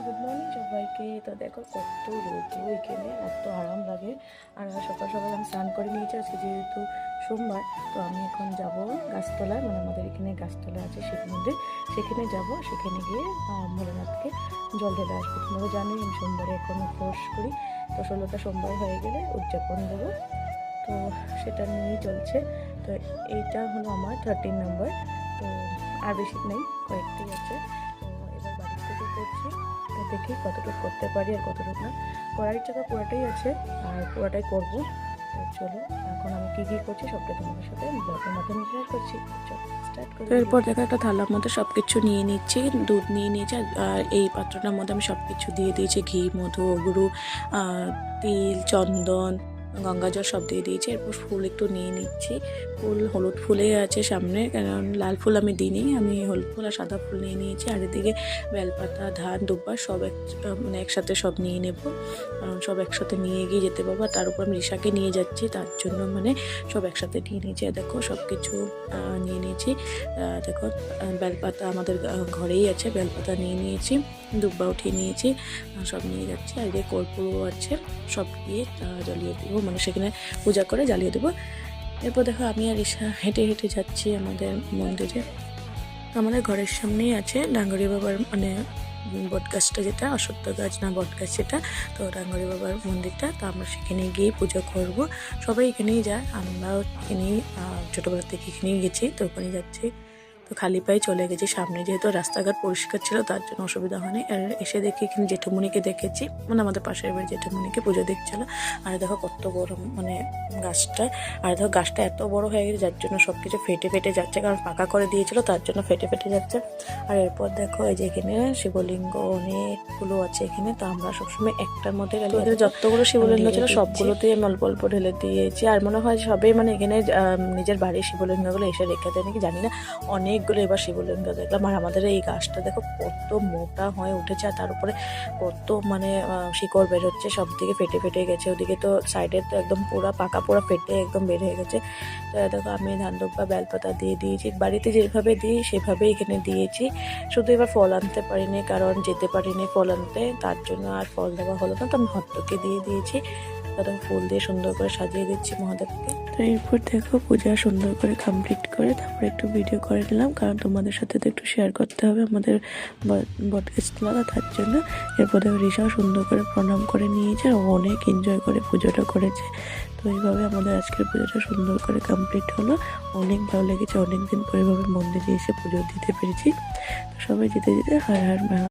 Good morning সবাইকে। তো দেখো কত রোদ্র এখানে, এত আরাম লাগে। আর সকাল সকাল আমি স্নান করে নিয়েছি, আজকে যেহেতু সোমবার। তো আমি এখন যাব গাছতলায়, মানে আমাদের এখানে গাছতলা আছে শিব মন্দির, সেখানে যাব। সেখানে গিয়ে ভোলেনাথকে জল ঢেলে আসবো। তোমরা জানোই আমি সোমবারে এখন উপোস করি, তো 16টা সোমবার হয়ে গেলে উদযাপন দেবো। তো সেটা নিয়েই চলছে। তো এইটা হলো আমার 13 নম্বর। তো আর বেশি নেই, কয়েকটি আছে। তো এবার বাড়ি থেকে করছি, তো দেখি কতটুকু করতে পারি আর কতটুকু না। করার ইচ্ছা তো পুরোটাই আছে, আর পুরোটাই করবো। তো চলো, এখন আমি কী কী করছি সবটা তোমাদের সাথে ব্লগের মাধ্যমে শেয়ার করছি। চলো স্টার্ট করি। তো এরপর দেখো একটা থালার মধ্যে সব কিছু নিয়ে নিচ্ছি, দুধ নিয়ে নিয়েছি। আর এই পাত্রটার মধ্যে আমি সব কিছু দিয়ে দিয়েছি, ঘি, মধু, অগুরু, তিল, চন্দন, গঙ্গা জল সব দিয়ে দিয়েছি। এরপর ফুল একটু নিয়ে নিচ্ছি। ফুল হলুদ ফুলে আছে সামনে, কারণ লাল ফুল আমি দিইনি, আমি হলুদ ফুল আর সাদা ফুল নিয়ে নিয়েছি। আর এদিকে বেলপাতা, ধান, দুব্বা সব মানে একসাথে সব নিয়ে নেব, কারণ সব একসাথে নিয়ে গিয়ে যেতে পারবো। তার উপর আমি রিশাকে নিয়ে যাচ্ছি, তার জন্য মানে সব একসাথে নিয়ে নিয়েছি। দেখো সব কিছু নিয়ে নিয়েছি। দেখো বেলপাতা আমাদের ঘরেই আছে, বেলপাতা নিয়ে নিয়েছি, দুব্বা উঠিয়ে নিয়েছি, সব নিয়ে যাচ্ছি। আর যে কর্পূরও আছে, সব দিয়ে জ্বালিয়ে দেবো, মানে সেখানে পূজা করে জ্বালিয়ে দেবো। এরপর দেখো আমি আর ঈশা হেঁটে হেঁটে যাচ্ছি আমাদের মন্দিরে। আমাদের ঘরের সামনেই আছে ডাঙ্গরি বাবার, মানে বট গাছটা, যেটা অশ্বত্থ গাছ না বট গাছ সেটা, তো ডাঙ্গরি বাবার মন্দিরটা। তো আমরা সেখানে গিয়ে পুজো করব। সবাই এখানেই যায়, আমরাও এখানেই ছোটোবেলা থেকে এখানেই গেছি, তো ওখানেই যাচ্ছি। তো খালি পায়ে চলে গেছি, সামনে যেহেতু রাস্তাঘাট পরিষ্কার ছিল তার জন্য অসুবিধা হয়নি। আর এসে দেখি এখানে জেঠুমনিকে দেখেছি, মানে আমাদের পাশের বাড়ি জেঠুমনিকে পুজো দেখছিল। আর দেখো কত বড় মানে গাছটা, আর দেখো গাছটা এত বড় হয়ে গেছে যার জন্য সব কিছু ফেটে ফেটে যাচ্ছে, কারণ পাকা করে দিয়েছিল তার জন্য ফেটে ফেটে যাচ্ছে। আর এরপর দেখো এই যে এখানে শিবলিঙ্গ অনেকগুলো আছে এখানে, তো আমরা সবসময় একটার মধ্যে যতগুলো শিবলিঙ্গ ছিল সবগুলোতেই আমি অল্প অল্প ঢেলে দিয়েছি। আর মনে হয় সবাই মানে এখানে নিজের বাড়ির শিবলিঙ্গগুলো এসে রেখে দেয় নাকি জানি না, অনেকগুলো এবার শিবলিঙ্গ দেখলাম। আর আমাদের এই গাছটা দেখো কত মোটা হয়ে উঠেছে, আর তার উপরে কত মানে শিকড় বেরোচ্ছে, সব দিকে ফেটে ফেটে গেছে। ওদিকে তো সাইডে তো একদম পুরো পাকা পুরো ফেটে একদম বের হয়ে গেছে। তো দেখো আমি ধান দুব্বা বেলপাতা দিয়ে দিয়েছি, বাড়িতে যেভাবে দিই সেভাবেই এখানে দিয়েছি। শুধু এবার ফল আনতে পারিনি, কারণ যেতে পারিনি ফল আনতে, তার জন্য আর ফল দেওয়া হলো না। তো আমি হত্তকে দিয়ে দিয়েছি, তখন ফুল দিয়ে সুন্দর করে সাজিয়ে দিচ্ছি মহাদেবকে। তো এরপর দেখো পূজা সুন্দর করে কমপ্লিট করে তারপরে একটু ভিডিও করে নিলাম, কারণ তোমাদের সাথে তো একটু শেয়ার করতে হবে আমাদের বটগাছতলা, তার জন্য। এরপর দেখো রিশাও সুন্দর করে প্রণাম করে নিয়েছে, আর অনেক এনজয় করে পুজোটা করেছে। তো এইভাবে আমাদের আজকের পুজোটা সুন্দর করে কমপ্লিট হলো। অনেক ভালো লেগেছে, অনেকদিন পরে এভাবে মন্দিরে এসে পুজো দিতে পেরেছি। তো সবাই যেতে যেতে হর হর মহা